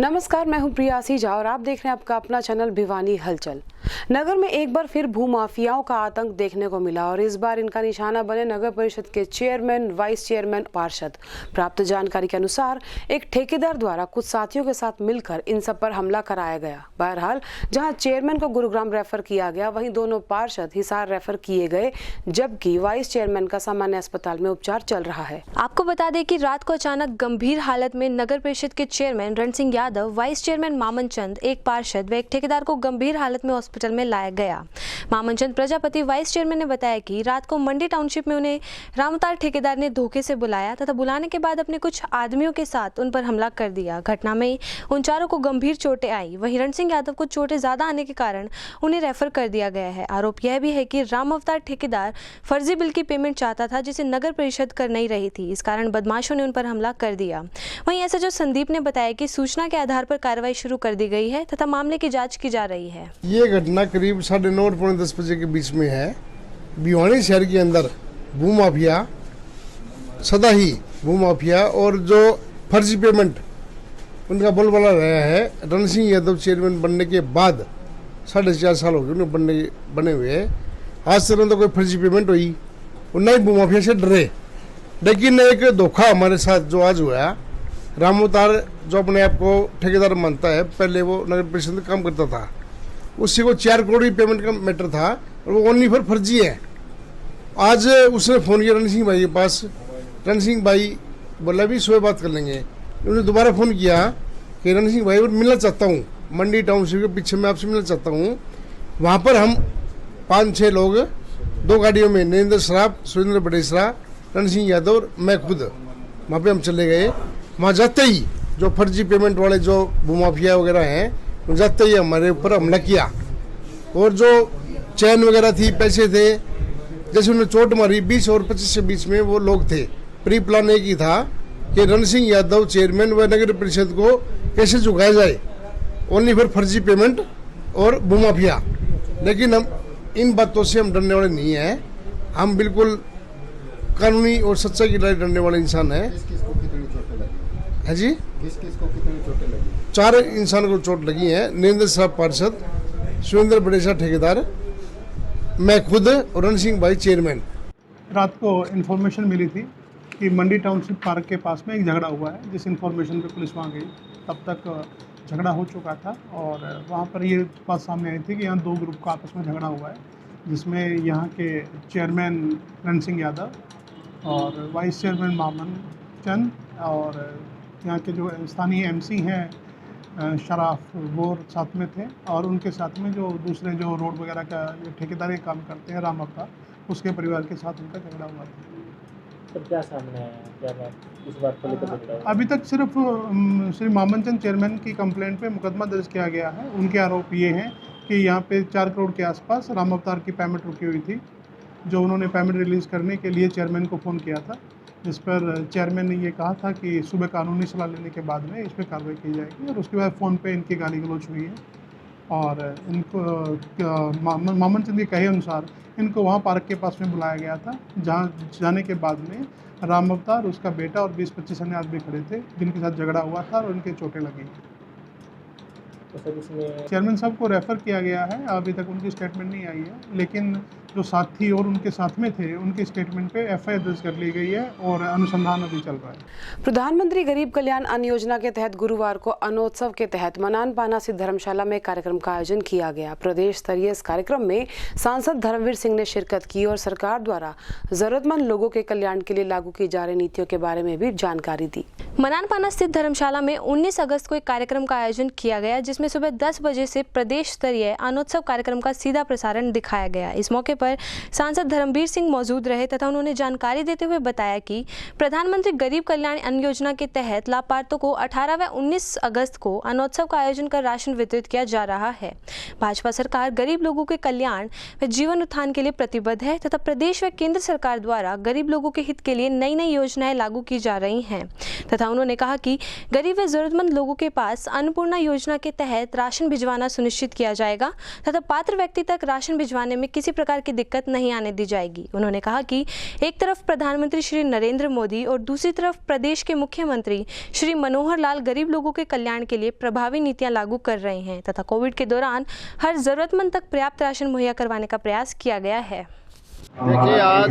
नमस्कार, मैं हूं प्रिया सीजा और आप देख रहे हैं आपका अपना चैनल भिवानी हलचल। नगर में एक बार फिर भूमाफियाओं का आतंक देखने को मिला और इस बार इनका निशाना बने नगर परिषद के चेयरमैन, वाइस चेयरमैन, पार्षद। प्राप्त जानकारी के अनुसार एक ठेकेदार द्वारा कुछ साथियों के साथ मिलकर इन सब पर हमला कराया गया। बहरहाल जहां चेयरमैन को गुरुग्राम रेफर किया गया, वहीं दोनों पार्षद हिसार रेफर किए गए, जबकि वाइस चेयरमैन का सामान्य अस्पताल में उपचार चल रहा है। आपको बता दें कि रात को अचानक गंभीर हालत में नगर परिषद के चेयरमैन रण सिंह यादव, वाइस चेयरमैन मामन चंद, एक पार्षद व एक ठेकेदार को गंभीर हालत में हॉस्पिटल में लाया गया। मामन चंद प्रजापति वाइस चेयरमैन ने बताया कि रात को मंडी टाउनशिप में उन्हें रामतार ठेकेदार ने धोखे से बुलाया तथा बुलाने के बाद अपने कुछ आदमियों के साथ उन पर हमला कर दिया। घटना में उन चारों को गंभीर चोटें आई। वहीं रण सिंह यादव को चोटें ज्यादा आने के कारण उन्हें रेफर कर दिया गया है। आरोप यह भी है कि राम अवतार ठेकेदार फर्जी बिल की पेमेंट चाहता था, जिसे नगर परिषद कर नहीं रही थी। इस कारण बदमाशों ने उन पर हमला कर दिया। वहीं एसएचओ संदीप ने बताया कि सूचना के आधार पर कार्रवाई शुरू कर दी गई है तथा मामले की जांच की जा रही है। ये घटना करीब 9:30 और 10 बजे के बीच में है। भिवानी शहर के अंदर भूमाफिया, सदा ही भूमाफिया और जो फर्जी पेमेंट उनका बोलबाला रहा है। रण सिंह यादव चेयरमैन बनने के बाद 4.5 साल हो गए उन्हें बने हुए। आज से तो कोई फर्जी पेमेंट हुई और न ही भूमाफिया से डरे। लेकिन एक धोखा हमारे साथ जो आज हुआ, राम अवतार जो अपने आप को ठेकेदार मानता है, पहले वो नगर परिषद में काम करता था, उससे वो 4 करोड़ की पेमेंट का मैटर था और वो ओनली फॉर फर्जी है। आज उसने फ़ोन किया रण सिंह भाई के पास। रण सिंह भाई बोला भी सुबह बात कर लेंगे। उन्होंने दोबारा फ़ोन किया कि रण सिंह भाई मिलना चाहता हूँ, मंडी टाउनशिप के पीछे मैं आपसे मिलना चाहता हूँ। वहाँ पर हम 5-6 लोग 2 गाड़ियों में, नरेंद्र सराफ, सुरेंद्र बडेसरा, रण सिंह यादव और मैं खुद वहाँ पे हम चले गए। वहाँ जाते ही जो फर्जी पेमेंट वाले जो भूमाफिया वगैरह हैं, जाते ही हमारे ऊपर हमला किया और जो चैन वगैरह थी, पैसे थे, जैसे उन्हें चोट मारी। 20 और 25 के बीच में वो लोग थे। प्री प्लान एक ही था कि रण सिंह यादव चेयरमैन व नगर परिषद को कैसे झुकाया जाए, ओनली फॉर फर्जी पेमेंट और भूमाफिया। लेकिन हम इन बातों से हम डरने वाले नहीं हैं। हम बिल्कुल कानूनी और सच्चाई की लड़ाई लड़ने वाले इंसान हैं। है जी, किसको कितनी चोटें लगी? 4 इंसान को चोट लगी है। नरेंद्र साहब पार्षद, सुरेंद्र बडेसरा ठेकेदार, मैं खुद और रण सिंह भाई चेयरमैन। रात को इन्फॉर्मेशन मिली थी कि मंडी टाउनशिप पार्क के पास में एक झगड़ा हुआ है। जिस इन्फॉर्मेशन पे पुलिस वहाँ गई, तब तक झगड़ा हो चुका था और वहाँ पर ये बात सामने आई थी कि यहाँ 2 ग्रुप का आपस में झगड़ा हुआ है, जिसमें यहाँ के चेयरमैन रण सिंह यादव और वाइस चेयरमैन मामन चंद और यहाँ के जो स्थानीय एमसी हैं शराफ, वो साथ में थे। और उनके साथ में जो दूसरे जो रोड वगैरह का ठेकेदारी काम करते हैं, राम अवतार, उसके परिवार के साथ उनका झगड़ा हुआ था। तो क्या सामने आया, क्या बात इस बात को लेकर? अभी तक सिर्फ श्री मामन चंद चेयरमैन की कंप्लेंट पे मुकदमा दर्ज किया गया है। उनके आरोप ये हैं कि यहाँ पे 4 करोड़ के आसपास राम अवतार की पेमेंट रुकी हुई थी, जो उन्होंने पेमेंट रिलीज़ करने के लिए चेयरमैन को फ़ोन किया था, जिस पर चेयरमैन ने ये कहा था कि सुबह कानूनी सलाह लेने के बाद में इस पर कार्रवाई की जाएगी। और उसके बाद फ़ोन पे इनकी गाली गलौज हुई है और इनको मामन चंद के कहे अनुसार इनको वहाँ पार्क के पास में बुलाया गया था, जहाँ जाने के बाद में राम अवतार, उसका बेटा और 20-25 अन्य आदमी खड़े थे, जिनके साथ झगड़ा हुआ था और उनके चोटें लगी। तो सर इसमें चेयरमैन साहब को रेफ़र किया गया है। अभी तक उनकी स्टेटमेंट नहीं आई है, लेकिन जो साथी और उनके साथ में थे, उनकी स्टेटमेंट पे एफआईआर दर्ज कर ली गई है और अनुसंधान अभी चल रहा है। प्रधानमंत्री गरीब कल्याण अन्न योजना के तहत गुरुवार को अन्नोत्सव के तहत मनान पाना स्थित धर्मशाला में कार्यक्रम का आयोजन किया गया। प्रदेश स्तरीय इस कार्यक्रम में सांसद धर्मवीर सिंह ने शिरकत की और सरकार द्वारा जरूरतमंद लोगों के कल्याण के लिए लागू की जा रही नीतियों के बारे में भी जानकारी दी। मनान पाना स्थित धर्मशाला में 19 अगस्त को एक कार्यक्रम का आयोजन किया गया, जिसमें सुबह 10 बजे से प्रदेश स्तरीय अन्नोत्सव कार्यक्रम का सीधा प्रसारण दिखाया गया। इस मौके पर सांसद धर्मवीर सिंह मौजूद रहे तथा उन्होंने जानकारी देते हुए बताया कि प्रधानमंत्री गरीब कल्याण अन्न योजना के तहत लाभार्थियों को 18 व 19 अगस्त को अन्नोत्सव का आयोजन कर राशन वितरित किया जा रहा है। भाजपा सरकार गरीब लोगों के कल्याण व जीवन उत्थान के लिए प्रतिबद्ध है तथा प्रदेश व केंद्र सरकार द्वारा गरीब लोगों के हित के लिए नई नई योजनाएं लागू की जा रही हैं तथा उन्होंने कहा कि गरीब व जरूरतमंद लोगों के पास अन्नपूर्णा योजना के तहत राशन भिजवाना सुनिश्चित किया जाएगा तथा पात्र व्यक्ति तक राशन भिजवाने में किसी प्रकार की दिक्कत नहीं आने दी जाएगी। उन्होंने कहा कि एक तरफ प्रधानमंत्री श्री नरेंद्र मोदी और दूसरी तरफ प्रदेश के मुख्यमंत्री श्री मनोहर लाल गरीब लोगों के कल्याण के लिए प्रभावी नीतियां लागू कर रहे हैं तथा कोविड के दौरान हर जरूरतमंद तक पर्याप्त राशन मुहैया करवाने का प्रयास किया गया है। देखिए, आज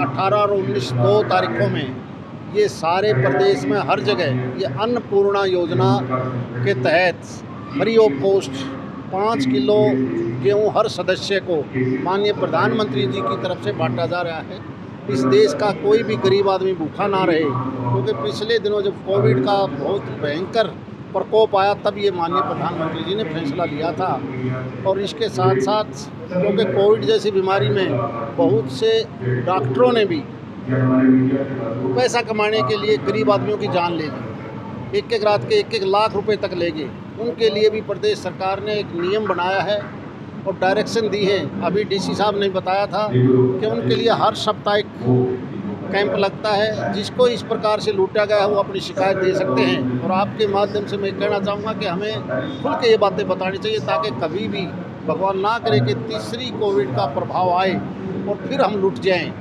18 और 19 दो तारीखों में ये सारे प्रदेश में हर जगह ये अन्नपूर्णा योजना के तहत फ्री ऑफ कॉस्ट 5 किलो गेहूँ हर सदस्य को माननीय प्रधानमंत्री जी की तरफ से बांटा जा रहा है। इस देश का कोई भी गरीब आदमी भूखा ना रहे, क्योंकि पिछले दिनों जब कोविड का बहुत भयंकर प्रकोप आया तब ये माननीय प्रधानमंत्री जी ने फैसला लिया था। और इसके साथ साथ क्योंकि कोविड जैसी बीमारी में बहुत से डॉक्टरों ने भी पैसा कमाने के लिए गरीब आदमियों की जान ले ली, एक रात के 1 लाख रुपए तक ले गए। उनके लिए भी प्रदेश सरकार ने एक नियम बनाया है और डायरेक्शन दी है। अभी डीसी साहब ने बताया था कि उनके लिए हर साप्ताहिक कैंप लगता है। जिसको इस प्रकार से लूटा गया है वो अपनी शिकायत दे सकते हैं। और आपके माध्यम से मैं कहना चाहूँगा कि हमें खुल के ये बातें बतानी चाहिए, ताकि कभी भी भगवान ना करे कि तीसरी कोविड का प्रभाव आए और फिर हम लुट जाएं।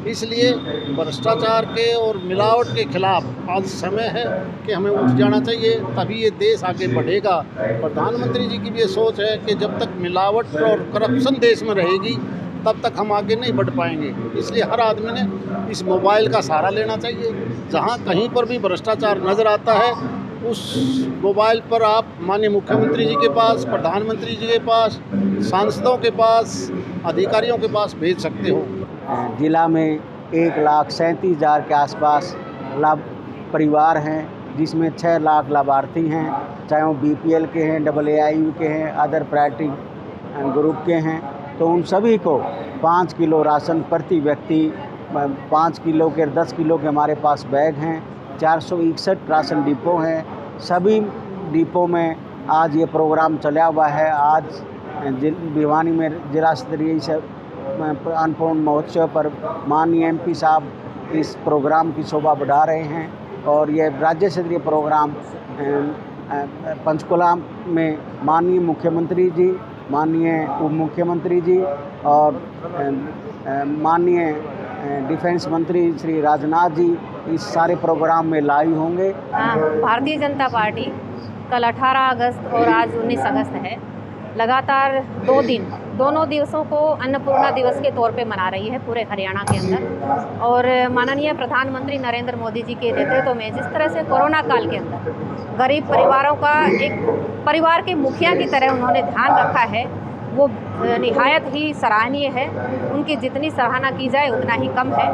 इसलिए भ्रष्टाचार के और मिलावट के खिलाफ आज समय है कि हमें उठ जाना चाहिए, तभी ये देश आगे बढ़ेगा। प्रधानमंत्री जी की भी ये सोच है कि जब तक मिलावट और करप्शन देश में रहेगी तब तक हम आगे नहीं बढ़ पाएंगे। इसलिए हर आदमी ने इस मोबाइल का सहारा लेना चाहिए। जहाँ कहीं पर भी भ्रष्टाचार नज़र आता है उस मोबाइल पर आप माननीय मुख्यमंत्री जी के पास, प्रधानमंत्री जी के पास, सांसदों के पास, अधिकारियों के पास भेज सकते हो। जिला में 1,37,000 के आसपास परिवार हैं, जिसमें 6 लाख लाभार्थी हैं, चाहे वो BPL के हैं, AAIU के हैं, अदर प्रायोरिटी ग्रुप के हैं। तो उन सभी को 5 किलो राशन प्रति व्यक्ति, 5 किलो के 10 किलो के हमारे पास बैग हैं। 461 राशन डिपो हैं। सभी डिपो में आज ये प्रोग्राम चला हुआ है। आज भिवानी में जिला स्तरीय अन्नपूर्ण महोत्सव पर माननीय MP साहब इस प्रोग्राम की शोभा बढ़ा रहे हैं। और ये राज्य स्तरीय प्रोग्राम पंचकुला में माननीय मुख्यमंत्री जी, माननीय उप मुख्यमंत्री जी और माननीय डिफेंस मंत्री श्री राजनाथ जी इस सारे प्रोग्राम में लाइव होंगे। भारतीय जनता पार्टी कल 18 अगस्त और आज 19 अगस्त है, लगातार 2 दिन, दोनों दिवसों को अन्नपूर्णा दिवस के तौर पे मना रही है पूरे हरियाणा के अंदर। और माननीय प्रधानमंत्री नरेंद्र मोदी जी के नेतृत्व में जिस तरह से कोरोना काल के अंदर गरीब परिवारों का एक परिवार के मुखिया की तरह उन्होंने ध्यान रखा है, वो निहायत ही सराहनीय है। उनकी जितनी सराहना की जाए उतना ही कम है।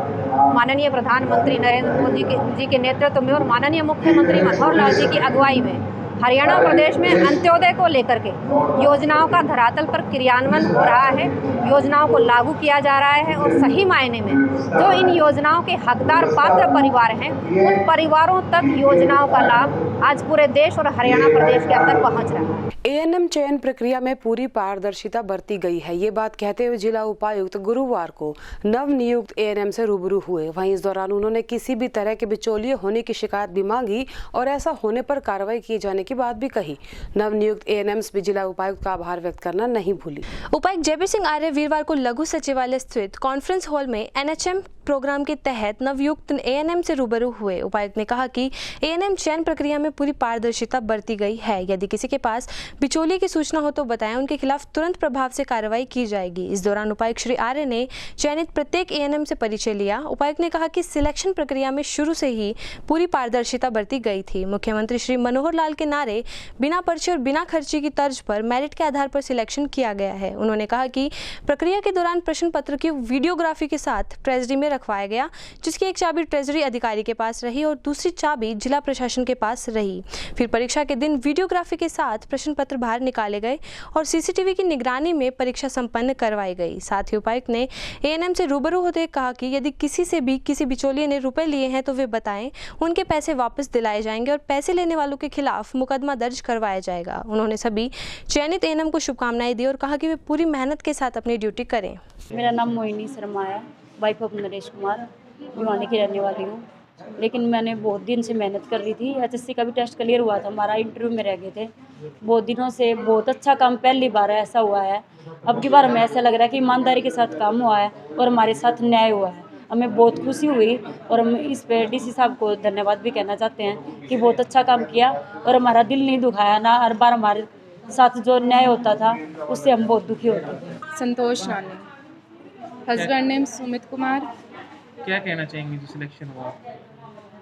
माननीय प्रधानमंत्री नरेंद्र मोदी जी के नेतृत्व में और माननीय मुख्यमंत्री मनोहर लाल जी की अगुवाई में हरियाणा प्रदेश में अंत्योदय को लेकर के योजनाओं का धरातल पर क्रियान्वयन हो रहा है, योजनाओं को लागू किया जा रहा है। और सही मायने में जो इन योजनाओं के हकदार पात्र परिवार हैं, उन परिवारों तक योजनाओं का लाभ आज पूरे देश और हरियाणा प्रदेश के अंदर पहुंच रहा है। ANM चयन प्रक्रिया में पूरी पारदर्शिता बरती गई है, ये बात कहते हुए जिला उपायुक्त गुरुवार को नवनियुक्त ANM से रूबरू हुए। वहीं इस दौरान उन्होंने किसी भी तरह के बिचौलिए होने की शिकायत भी मांगी और ऐसा होने पर कार्रवाई किए जाने की बात भी कही। नवनियुक्त ANMs भी जिला उपायुक्त का आभार व्यक्त करना नहीं भूली। उपायुक्त जयबीर सिंह आर्य वीरवार को लघु सचिवालय स्थित कॉन्फ्रेंस हॉल में NHM प्रोग्राम के तहत नवयुक्त ANM से रूबरू हुए। उपायुक्त ने कहा कि ANM चयन प्रक्रिया में पूरी पारदर्शिता बरती गई है। यदि किसी के पास बिचौलिए की सूचना हो तो बताएं, उनके खिलाफ तुरंत प्रभाव से कार्रवाई की जाएगी। इस दौरान उपायुक्त श्री आर्य ने चयनित प्रत्येक ANM से परिचय लिया। उपायुक्त ने कहा कि सिलेक्शन प्रक्रिया में शुरू से ही पूरी पारदर्शिता बरती गई थी। मुख्यमंत्री श्री मनोहर लाल के नारे बिना पर्चे और बिना खर्चे की तर्ज पर मेरिट के आधार पर सिलेक्शन किया गया है। उन्होंने कहा कि प्रक्रिया के दौरान प्रश्न पत्र की वीडियोग्राफी के साथ ट्रेजरी में रखवाया गया, जिसकी एक चाबी ट्रेजरी अधिकारी के पास रही और दूसरी चाबी जिला प्रशासन के पास रही। फिर परीक्षा के दिन वीडियोग्राफी के साथ प्रश्न पत्र बाहर निकाले गए और CCTV की निगरानी में परीक्षा संपन्न करवाई गई। साथ ही उपायुक्त ने ANM से रूबरू होते कहा कि यदि किसी से भी किसी बिचौलिए ने रुपए लिए हैं तो वे बताएं, उनके पैसे वापस दिलाए जाएंगे और पैसे लेने वालों के खिलाफ मुकदमा दर्ज करवाया जाएगा। उन्होंने सभी चयनित ANM को शुभकामनाएं दी और कहा कि वे पूरी मेहनत के साथ अपनी ड्यूटी करें। मेरा नाम मोहिनी शर्मा है, वाइफ ऑफ नरेश कुमार, भिवानी की रहने वाली हूँ। लेकिन मैंने बहुत दिन से मेहनत कर रही थी। HSC का भी टेस्ट क्लियर हुआ था, हमारा इंटरव्यू में रह गए थे। बहुत दिनों से बहुत अच्छा काम, पहली बार ऐसा हुआ है। अब की बार हमें ऐसा लग रहा है कि ईमानदारी के साथ काम हुआ है और हमारे साथ न्याय हुआ है। हमें बहुत खुशी हुई और हम इस पे DC साहब को धन्यवाद भी कहना चाहते हैं कि बहुत अच्छा काम किया और हमारा दिल नहीं दुखाया ना। हर बार हमारे साथ जो न्याय होता था उससे हम बहुत दुखी होते थे। संतोष रानी, हस्बैंड नेम सुमित कुमार। क्या कहना चाहेंगे जो सिलेक्शन हुआ?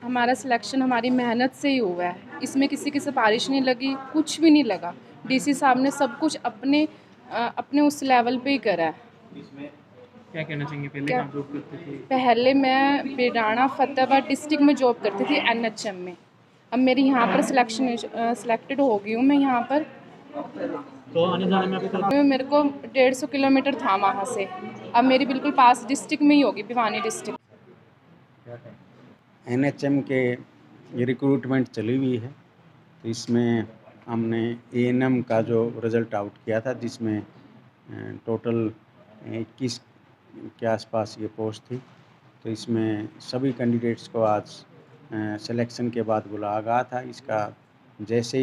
हमारा सिलेक्शन हमारी मेहनत से ही हुआ है, इसमें किसी की सिफारिश नहीं लगी, कुछ भी नहीं लगा। DC साहब ने सब कुछ अपने उस लेवल पे ही करा है। क्या कहना चाहेंगे, पहले कहाँ जॉब करते थे? पहले मैं बेडाना फतेहाबाद डिस्ट्रिक्ट में जॉब करती थी NHM में। अब मेरी यहाँ पर सिलेक्टेड हो गई हूँ मैं यहाँ पर। तो आने जाने में आपको मेरे को 150 किलोमीटर था वहाँ से, अब मेरी बिल्कुल पास डिस्ट्रिक्ट में ही होगी, भिवानी डिस्ट्रिक्ट। NHM के रिक्रूटमेंट चली हुई है, तो इसमें हमने ANM का जो रिज़ल्ट आउट किया था, जिसमें टोटल 21 के आसपास ये पोस्ट थी। तो इसमें सभी कैंडिडेट्स को आज सिलेक्शन के बाद बुलाया गया था। इसका जैसे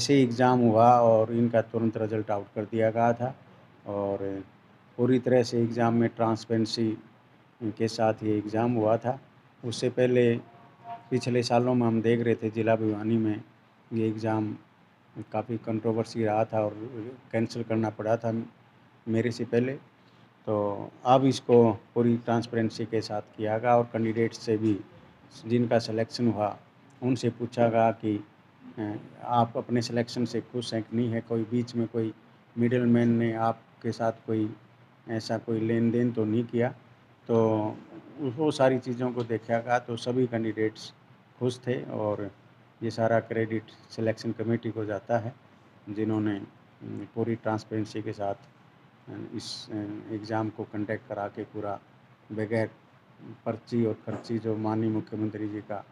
ही एग्ज़ाम हुआ और इनका तुरंत रिज़ल्ट आउट कर दिया गया था और पूरी तरह से एग्ज़ाम में ट्रांसपेरेंसी के साथ ये एग्ज़ाम हुआ था। उससे पहले पिछले सालों में हम देख रहे थे जिला भिवानी में ये एग्ज़ाम काफ़ी कंट्रोवर्सी रहा था और कैंसिल करना पड़ा था मेरे से पहले। तो अब इसको पूरी ट्रांसपेरेंसी के साथ किया गया और कैंडिडेट से भी जिनका सिलेक्शन हुआ उनसे पूछा गया कि आप अपने सिलेक्शन से खुश हैं कि नहीं है, कोई बीच में कोई मिडिल मैन ने आपके साथ कोई ऐसा कोई लेन देन तो नहीं किया। तो वो सारी चीज़ों को देखा गया तो सभी कैंडिडेट्स खुश थे और ये सारा क्रेडिट सिलेक्शन कमेटी को जाता है, जिन्होंने पूरी ट्रांसपेरेंसी के साथ इस एग्ज़ाम को कंडक्ट करा के पूरा बगैर पर्ची और खर्ची जो माननीय मुख्यमंत्री जी का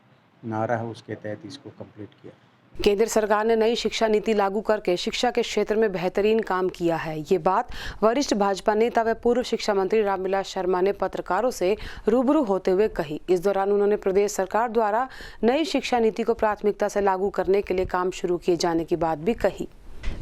नारा है उसके तहत इसको कंप्लीट किया। केंद्र सरकार ने नई शिक्षा नीति लागू करके शिक्षा के क्षेत्र में बेहतरीन काम किया है। ये बात वरिष्ठ भाजपा नेता व पूर्व शिक्षा मंत्री रामविलास शर्मा ने पत्रकारों से रूबरू होते हुए कही। इस दौरान उन्होंने प्रदेश सरकार द्वारा नई शिक्षा नीति को प्राथमिकता से लागू करने के लिए काम शुरू किए जाने की बात भी कही।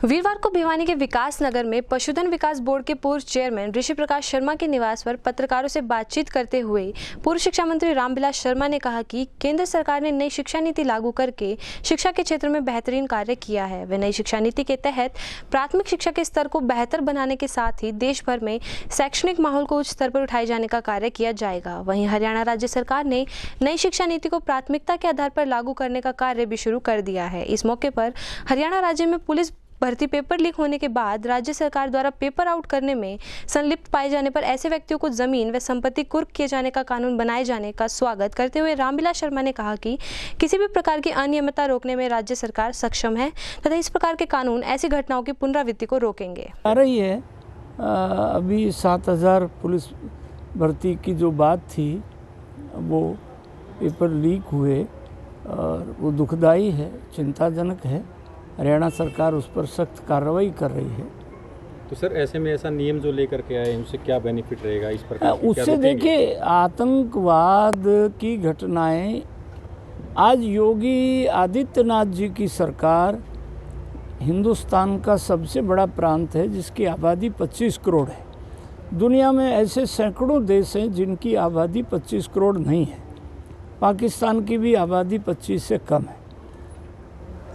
वीरवार को भिवानी के विकास नगर में पशुधन विकास बोर्ड के पूर्व चेयरमैन ऋषि प्रकाश शर्मा के निवास पर पत्रकारों से बातचीत करते हुए पूर्व शिक्षा मंत्री रामविलास शर्मा ने कहा कि केंद्र सरकार ने नई शिक्षा नीति लागू करके शिक्षा के क्षेत्र में बेहतरीन कार्य किया है। वे नई शिक्षा नीति के तहत प्राथमिक शिक्षा के स्तर को बेहतर बनाने के साथ ही देश भर में शैक्षणिक माहौल को उच्च स्तर पर उठाए जाने का कार्य किया जाएगा। वहीं हरियाणा राज्य सरकार ने नई शिक्षा नीति को प्राथमिकता के आधार पर लागू करने का कार्य भी शुरू कर दिया है। इस मौके पर हरियाणा राज्य में पुलिस भर्ती पेपर लीक होने के बाद राज्य सरकार द्वारा पेपर आउट करने में संलिप्त पाए जाने पर ऐसे व्यक्तियों को जमीन व संपत्ति कुर्क किए जाने का कानून बनाए जाने का स्वागत करते हुए रामविलास शर्मा ने कहा कि किसी भी प्रकार की अनियमितता रोकने में राज्य सरकार सक्षम है तथा इस प्रकार के कानून ऐसी घटनाओं की पुनरावृत्ति को रोकेंगे। आ रही है अभी 7000 पुलिस भर्ती की जो बात थी वो पेपर लीक हुए और वो दुखदाई है, चिंताजनक है। हरियाणा सरकार उस पर सख्त कार्रवाई कर रही है। तो सर ऐसे में ऐसा नियम जो लेकर के आए उससे क्या बेनिफिट रहेगा इस प्रकार? उससे देखिए आतंकवाद की घटनाएं, आज योगी आदित्यनाथ जी की सरकार हिंदुस्तान का सबसे बड़ा प्रांत है जिसकी आबादी 25 करोड़ है। दुनिया में ऐसे सैकड़ों देश हैं जिनकी आबादी 25 करोड़ नहीं है। पाकिस्तान की भी आबादी 25 से कम है।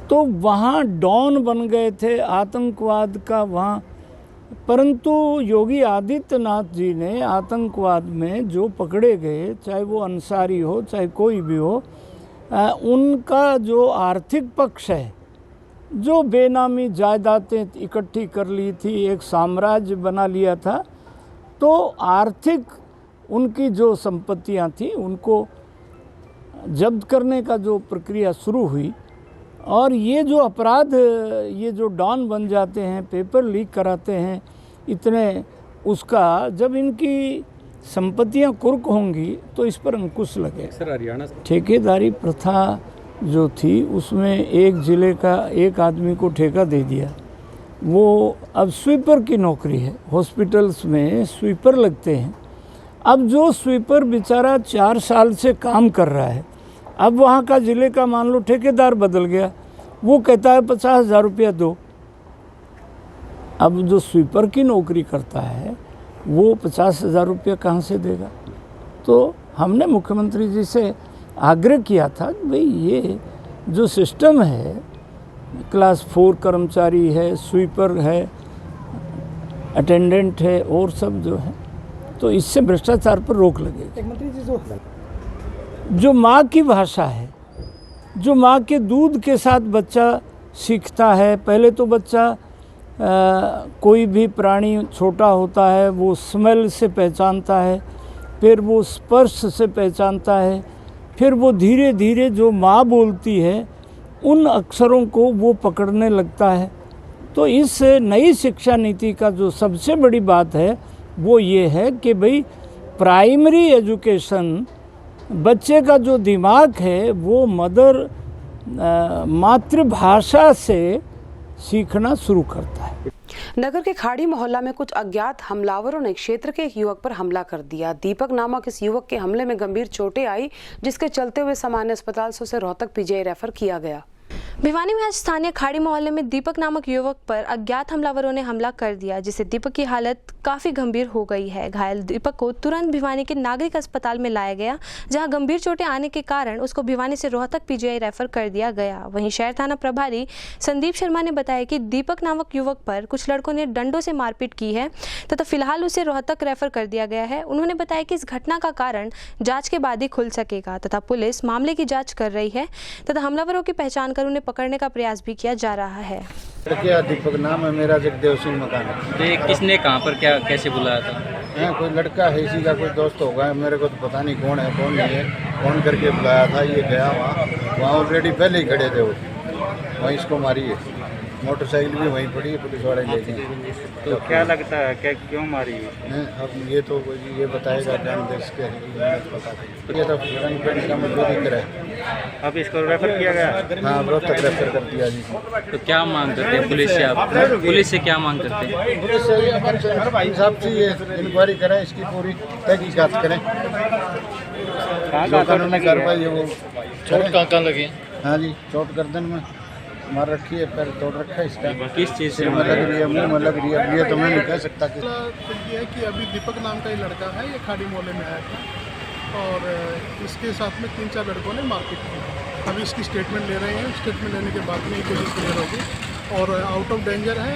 तो वहाँ डॉन बन गए थे आतंकवाद का वहाँ, परंतु योगी आदित्यनाथ जी ने आतंकवाद में जो पकड़े गए, चाहे वो अंसारी हो चाहे कोई भी हो, उनका जो आर्थिक पक्ष है, जो बेनामी जायदादें इकट्ठी कर ली थी, एक साम्राज्य बना लिया था, तो आर्थिक उनकी जो संपत्तियां थी उनको जब्त करने का जो प्रक्रिया शुरू हुई। और ये जो अपराध, ये जो डॉन बन जाते हैं, पेपर लीक कराते हैं इतने, उसका जब इनकी संपत्तियां कुर्क होंगी तो इस पर अंकुश लगे। सर हरियाणा ठेकेदारी प्रथा जो थी उसमें एक ज़िले का एक आदमी को ठेका दे दिया, वो अब स्वीपर की नौकरी है। हॉस्पिटल्स में स्वीपर लगते हैं अब जो स्वीपर बेचारा 4 साल से काम कर रहा है, अब वहाँ का ज़िले का मान लो ठेकेदार बदल गया, वो कहता है 50,000 रुपया दो। अब जो स्वीपर की नौकरी करता है वो 50,000 रुपया कहाँ से देगा? तो हमने मुख्यमंत्री जी से आग्रह किया था कि भाई ये जो सिस्टम है, क्लास 4 कर्मचारी है, स्वीपर है, अटेंडेंट है और सब जो है, तो इससे भ्रष्टाचार पर रोक लगेगी। मंत्री जी जो माँ की भाषा है, जो माँ के दूध के साथ बच्चा सीखता है, पहले तो बच्चा कोई भी प्राणी छोटा होता है वो स्मेल से पहचानता है, फिर वो स्पर्श से पहचानता है, फिर वो धीरे धीरे जो माँ बोलती है उन अक्षरों को वो पकड़ने लगता है। तो इस नई शिक्षा नीति का जो सबसे बड़ी बात है वो ये है कि भाई प्राइमरी एजुकेशन, बच्चे का जो दिमाग है वो मातृभाषा से सीखना शुरू करता है। नगर के खाड़ी मोहल्ला में कुछ अज्ञात हमलावरों ने क्षेत्र के एक युवक पर हमला कर दिया। दीपक नामक इस युवक के हमले में गंभीर चोटें आई, जिसके चलते हुए सामान्य अस्पताल से उसे रोहतक पीजीआई रेफर किया गया। भिवानी में आज स्थानीय खाड़ी मोहल्ले में दीपक नामक युवक पर अज्ञात हमलावरों ने हमला कर दिया, जिससे दीपक की हालत काफी गंभीर हो गई है। घायल दीपक को तुरंत भिवानी के नागरिक अस्पताल में लाया गया, जहां गंभीर चोटें आने के कारण उसको भिवानी से रोहतक पीजीआई रेफर कर दिया गया। वहीं शहर थाना प्रभारी संदीप शर्मा ने बताया कि दीपक नामक युवक पर कुछ लड़कों ने डंडों से मारपीट की है तथा फिलहाल उसे रोहतक रेफर कर दिया गया है। उन्होंने बताया कि इस घटना का कारण जाँच के बाद ही खुल सकेगा तथा पुलिस मामले की जाँच कर रही है तथा हमलावरों की पहचान कर उन्हें पकड़ने का प्रयास भी किया जा रहा है। क्या दीपक नाम है मेरा, जगदेव सिंह मकान। तो ये किसने कहाँ पर क्या कैसे बुलाया था? कोई लड़का है, इसी का कोई दोस्त होगा, मेरे को तो पता नहीं कौन है कौन नहीं है। फोन करके बुलाया था, ये गया वहाँ ऑलरेडी पहले ही खड़े थे वो, वहीं इसको मारी है। मोटरसाइकिल भी वहीं पड़ी है, पुलिस वाले ले गए। तो क्या लगता है क्या क्यों मारी है? अब ये तो ये बताएगा जान देश के, पता नहीं। ये तो रंग पेंट का मजदूरी करे। अब इसको रेफर किया गया? हाँ, रोहतक रेफर कर दिया जी। तो क्या मांग करते हैं पुलिस से आप? पुलिस से क्या मांग करते हैं? पुलिस से हिसाब से ये इंक्वायरी करें, इसकी पूरी तहकीकात करें, जो कानूनी कार्रवाई है वो। चोट कहाँ लगी? हाँ जी, चोट गर्दन में मार रखी है, पैर तोड़ रखा है इसका। किस चीज़ से लग रही है, मुँह में लग रही है। अब ये तो मैं नहीं कह सकता कि ये है कि अभी दीपक नाम का ये लड़का है, ये खाड़ी मोहल्ले में आया था और इसके साथ में 3-4 लड़कों ने मारपीट की। अभी इसकी स्टेटमेंट ले रहे हैं, स्टेटमेंट लेने के बाद में ये केस क्लियर होगी और आउट ऑफ डेंजर है,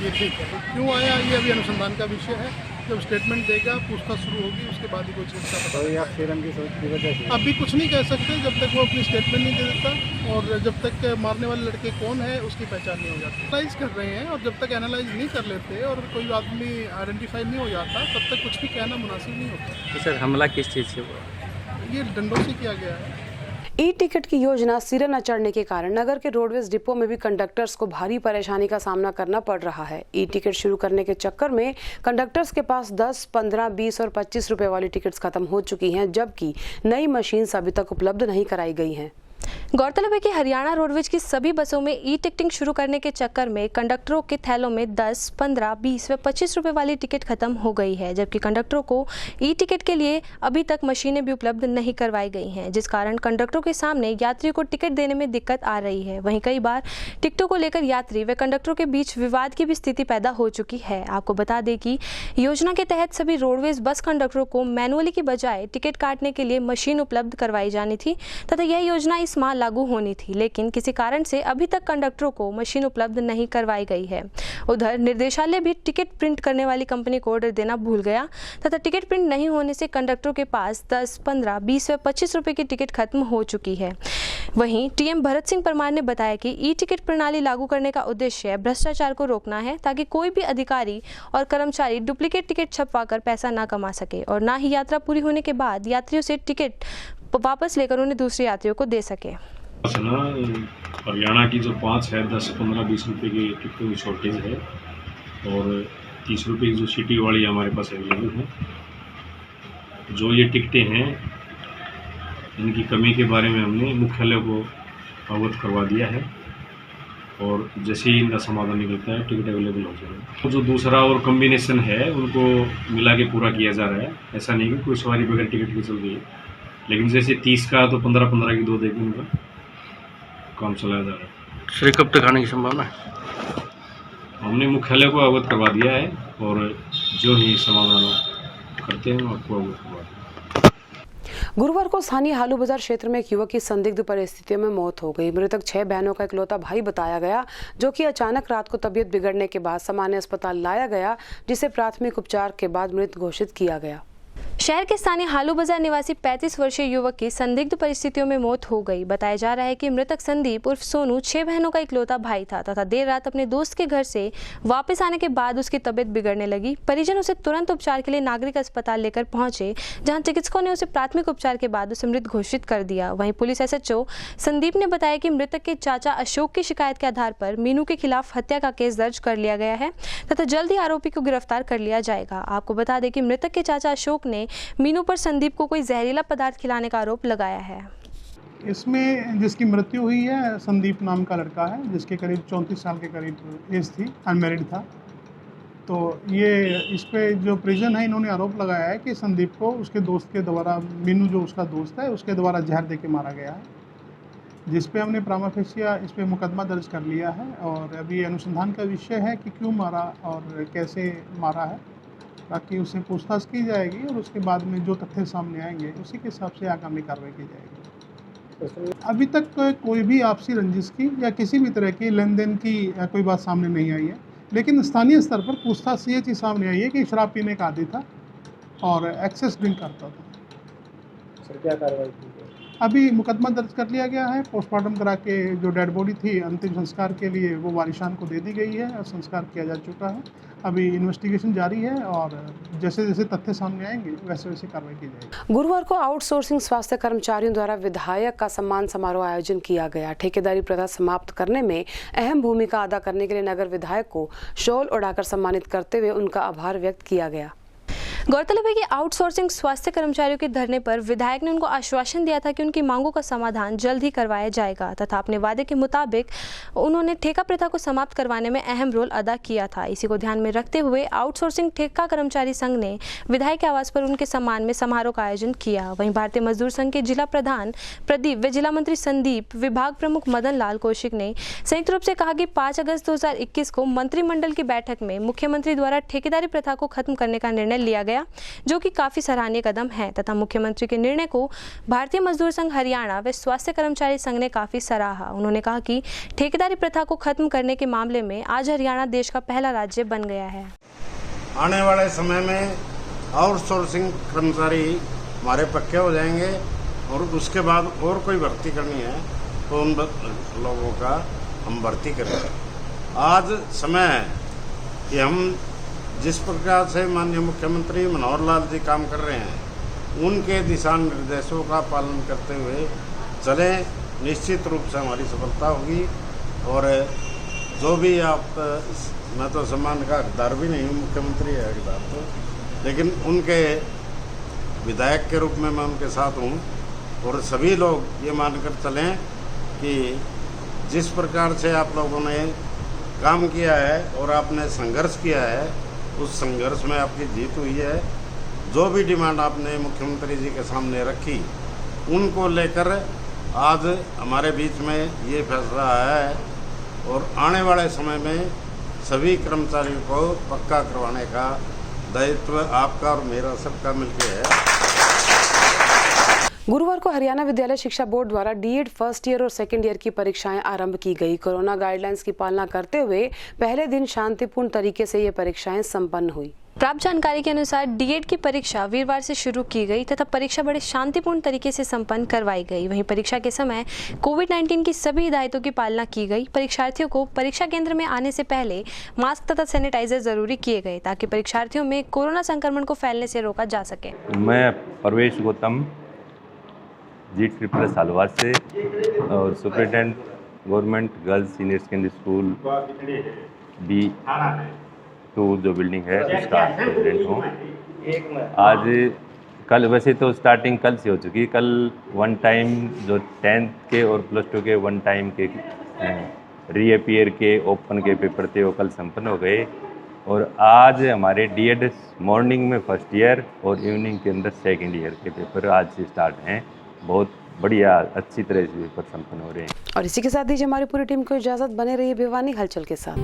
ये ठीक है। क्यों आया ये अभी अनुसंधान का विषय है। जब स्टेटमेंट देगा, पूछताछ शुरू होगी, उसके बाद ही कोई चीज़ का पता। अभी कुछ नहीं कह सकते जब तक वो अपनी स्टेटमेंट नहीं दे देता और जब तक मारने वाले लड़के कौन है उसकी पहचान नहीं हो जाती। एनालाइज कर रहे हैं और जब तक एनालाइज नहीं कर लेते और कोई आदमी आइडेंटिफाई नहीं हो जाता तब तक कुछ भी कहना मुनासिब नहीं होता। तो सर हमला किस चीज़ से हुआ? ये डंडों से किया गया है। ई टिकट की योजना सिरे न चढ़ने के कारण नगर के रोडवेज डिपो में भी कंडक्टर्स को भारी परेशानी का सामना करना पड़ रहा है। ई टिकट शुरू करने के चक्कर में कंडक्टर्स के पास 10, 15, 20 और 25 रुपए वाली टिकट्स खत्म हो चुकी हैं, जबकि नई मशीन अभी तक उपलब्ध नहीं कराई गई हैं। गौरतलब है कि हरियाणा रोडवेज की सभी बसों में ई टिकटिंग शुरू करने के चक्कर में कंडक्टरों के थैलों में 10, 15, 20 व 25 रुपए वाली टिकट खत्म हो गई है, जबकि कंडक्टरों को ई टिकट के लिए अभी तक मशीनें भी उपलब्ध नहीं करवाई गई हैं, जिस कारण कंडक्टरों के सामने यात्रियों को टिकट देने में दिक्कत आ रही है। वहीं कई बार टिकटों को लेकर यात्री व कंडक्टरों के बीच विवाद की भी स्थिति पैदा हो चुकी है। आपको बता दें कि योजना के तहत सभी रोडवेज बस कंडक्टरों को मैनुअली की बजाय टिकट काटने के लिए मशीन उपलब्ध करवाई जानी थी तथा यह योजना इस माह लागू होनी थी, लेकिन किसी कारण से अभी तक कंडक्टरों को मशीन उपलब्ध नहीं करवाई गई है। उधर निर्देशालय भी टिकट प्रिंट करने वाली कंपनी को ऑर्डर देना भूल गया तथा टिकट प्रिंट नहीं होने से कंडक्टरों के पास 10, 15, 20 व 25 रुपए की टिकट खत्म हो चुकी है। वहीं टीएम भरत सिंह परमार ने बताया कि ई टिकट प्रणाली लागू करने का उद्देश्य भ्रष्टाचार को रोकना है, ताकि कोई भी अधिकारी और कर्मचारी डुप्लीकेट टिकट छपवाकर पैसा ना कमा सके और ना ही यात्रा पूरी होने के बाद यात्रियों से टिकट वापस लेकर उन्हें दूसरे यात्रियों को दे सके। हरियाणा की जो 5 है, 10, 15, 20 रुपये की टिकटों की शॉर्टेज है और 30 रुपये की जो सिटी वाली हमारे पास अवेलेबल है। जो ये टिकटें हैं इनकी कमी के बारे में हमने मुख्यालय को अवगत करवा दिया है और जैसे ही इनका समाधान निकलता है टिकट अवेलेबल हो जाएगा। जो दूसरा और कॉम्बिनेशन है उनको मिला के पूरा किया जा रहा है। ऐसा नहीं कि कोई सवारी बगैर टिकट की चल रही है, लेकिन जैसे 30 का तो 15-15 की 2 देकर उनका काम चलाया जा रहा है। श्री कब तक आने की संभावना है? हमने मुख्यालय को अवगत करवा दिया है और जो ही समाधान करते हैं आपको अवगत करवा दें। गुरुवार को स्थानीय हालू बाजार क्षेत्र में एक युवक की संदिग्ध परिस्थितियों में मौत हो गई। मृतक 6 बहनों का इकलौता भाई बताया गया, जो कि अचानक रात को तबीयत बिगड़ने के बाद सामान्य अस्पताल लाया गया, जिसे प्राथमिक उपचार के बाद मृत घोषित किया गया। शहर के स्थानीय हालू बाजार निवासी 35 वर्षीय युवक की संदिग्ध परिस्थितियों में मौत हो गई। बताया जा रहा है कि मृतक संदीप उर्फ सोनू 6 बहनों का इकलौता भाई था तथा देर रात अपने दोस्त के घर से वापस आने के बाद उसकी तबीयत बिगड़ने लगी। परिजन उसे तुरंत उपचार के लिए नागरिक अस्पताल लेकर पहुंचे, जहां चिकित्सकों ने उसे प्राथमिक उपचार के बाद उसे मृत घोषित कर दिया। वहीं पुलिस SHO संदीप ने बताया कि मृतक के चाचा अशोक की शिकायत के आधार पर मीनू के खिलाफ हत्या का केस दर्ज कर लिया गया है तथा जल्द ही आरोपी को गिरफ्तार कर लिया जाएगा। आपको बता दें कि मृतक के चाचा अशोक ने मीनू पर संदीप को कोई जहरीला पदार्थ खिलाने का आरोप लगाया है। इसमें जिसकी मृत्यु हुई है संदीप नाम का लड़का है, जिसके करीब 34 साल के करीब एज थी, अनमैरिड था। तो ये इस पे जो प्रिजन है इन्होंने आरोप लगाया है कि संदीप को उसके दोस्त के द्वारा, मीनू जो उसका दोस्त है, उसके द्वारा जहर दे के मारा गया है, जिस पे हमने प्रामा फेसिया इस पे मुकदमा दर्ज कर लिया है। और अभी अनुसंधान का विषय है कि क्यों मारा और कैसे मारा है, ताकि उससे पूछताछ की जाएगी और उसके बाद में जो तथ्य सामने आएंगे उसी के हिसाब से आगामी कार्रवाई की जाएगी। अभी तक कोई भी आपसी रंजिश की या किसी भी तरह की लेन देन की कोई बात सामने नहीं आई है, लेकिन स्थानीय स्तर पर पूछताछ से ये चीज़ सामने आई है कि शराब पीने का आदी था और एक्सेस ड्रिंक करता था। सर क्या कार्रवाई की गई? अभी मुकदमा दर्ज कर लिया गया है। पोस्टमार्टम करा के जो डेड बॉडी थी अंतिम संस्कार के लिए वो वारिशान को दे दी गई है और संस्कार किया जा चुका है। अभी इन्वेस्टिगेशन जारी है और जैसे जैसे तथ्य सामने आएंगे वैसे वैसे कार्रवाई की जाएगी। गुरुवार को आउटसोर्सिंग स्वास्थ्य कर्मचारियों द्वारा विधायक का सम्मान समारोह आयोजन किया गया। ठेकेदारी प्रथा समाप्त करने में अहम भूमिका अदा करने के लिए नगर विधायक को शॉल उड़ाकर सम्मानित करते हुए उनका आभार व्यक्त किया गया। गौरतलब है कि आउटसोर्सिंग स्वास्थ्य कर्मचारियों के धरने पर विधायक ने उनको आश्वासन दिया था कि उनकी मांगों का समाधान जल्द ही करवाया जाएगा तथा अपने वादे के मुताबिक उन्होंने ठेका प्रथा को समाप्त करवाने में अहम रोल अदा किया था। इसी को ध्यान में रखते हुए आउटसोर्सिंग ठेका कर्मचारी संघ ने विधायक के आवास पर उनके सम्मान में समारोह का आयोजन किया। वहीं भारतीय मजदूर संघ के जिला प्रधान प्रदीप व जिला मंत्री संदीप, विभाग प्रमुख मदन लाल कौशिक ने संयुक्त रूप से कहा कि 5 अगस्त 2021 को मंत्रिमंडल की बैठक में मुख्यमंत्री द्वारा ठेकेदारी प्रथा को खत्म करने का निर्णय लिया गया, जो कि काफी सराहनीय कदम है तथा मुख्यमंत्री के निर्णय को भारतीय मजदूर संघ हरियाणा व स्वास्थ्य कर्मचारी संघ ने काफी सराहा। उन्होंने कहा कि ठेकेदारी प्रथा को खत्म करने के मामले में आज हरियाणा देश का पहला राज्य बन गया है। आने वाले समय में आउटसोर्सिंग कर्मचारी हमारे पक्के हो जाएंगे और उसके बाद और कोई भर्ती करनी है तो उन लोगों का हम भर्ती करेंगे। आज समय है कि हम जिस प्रकार से माननीय मुख्यमंत्री मनोहर लाल जी काम कर रहे हैं उनके दिशा निर्देशों का पालन करते हुए चलें, निश्चित रूप से हमारी सफलता होगी। और जो भी आप, मैं तो सम्मान का हकदार भी नहीं हूँ, मुख्यमंत्री है हकदार तो, लेकिन उनके विधायक के रूप में मैं उनके साथ हूँ और सभी लोग ये मानकर चलें कि जिस प्रकार से आप लोगों ने काम किया है और आपने संघर्ष किया है उस संघर्ष में आपकी जीत हुई है। जो भी डिमांड आपने मुख्यमंत्री जी के सामने रखी उनको लेकर आज हमारे बीच में ये फैसला आया है और आने वाले समय में सभी कर्मचारियों को पक्का करवाने का दायित्व आपका और मेरा सबका मिलकर है। गुरुवार को हरियाणा विद्यालय शिक्षा बोर्ड द्वारा डीएड फर्स्ट ईयर और सेकंड ईयर की परीक्षाएं आरंभ की गई। कोरोना गाइडलाइंस की पालना करते हुए पहले दिन शांतिपूर्ण तरीके से ये परीक्षाएं संपन्न हुई। प्राप्त जानकारी के अनुसार डीएड की परीक्षा वीरवार से शुरू की गई तथा परीक्षा बड़े शांतिपूर्ण तरीके से संपन्न करवाई गई। वहीं परीक्षा के समय कोविड-19 की सभी हिदायतों की पालना की गई। परीक्षार्थियों को परीक्षा केंद्र में आने से पहले मास्क तथा सैनिटाइजर जरूरी किए गए ताकि परीक्षार्थियों में कोरोना संक्रमण को फैलने से रोका जा सके। मैं प्रवेश गौतम G सालवार से और superintendent government girls senior secondary school B2 जो बिल्डिंग है उसका प्रेसिडेंट हूँ। आज कल वैसे तो स्टार्टिंग कल से हो चुकी है। कल वन टाइम जो 10th के और +2 के वन टाइम के रीअपियर के ओपन के पेपर थे वो कल संपन्न हो गए और आज हमारे डीएड मॉर्निंग में फर्स्ट ईयर और इवनिंग के अंदर सेकंड ईयर के पेपर आज से स्टार्ट हैं। बहुत बढ़िया अच्छी तरह से पेपर संपन्न हो रहे हैं। और इसी के साथ दीजिए हमारी पूरी टीम को इजाजत, बने रहिए भिवानी हलचल के साथ।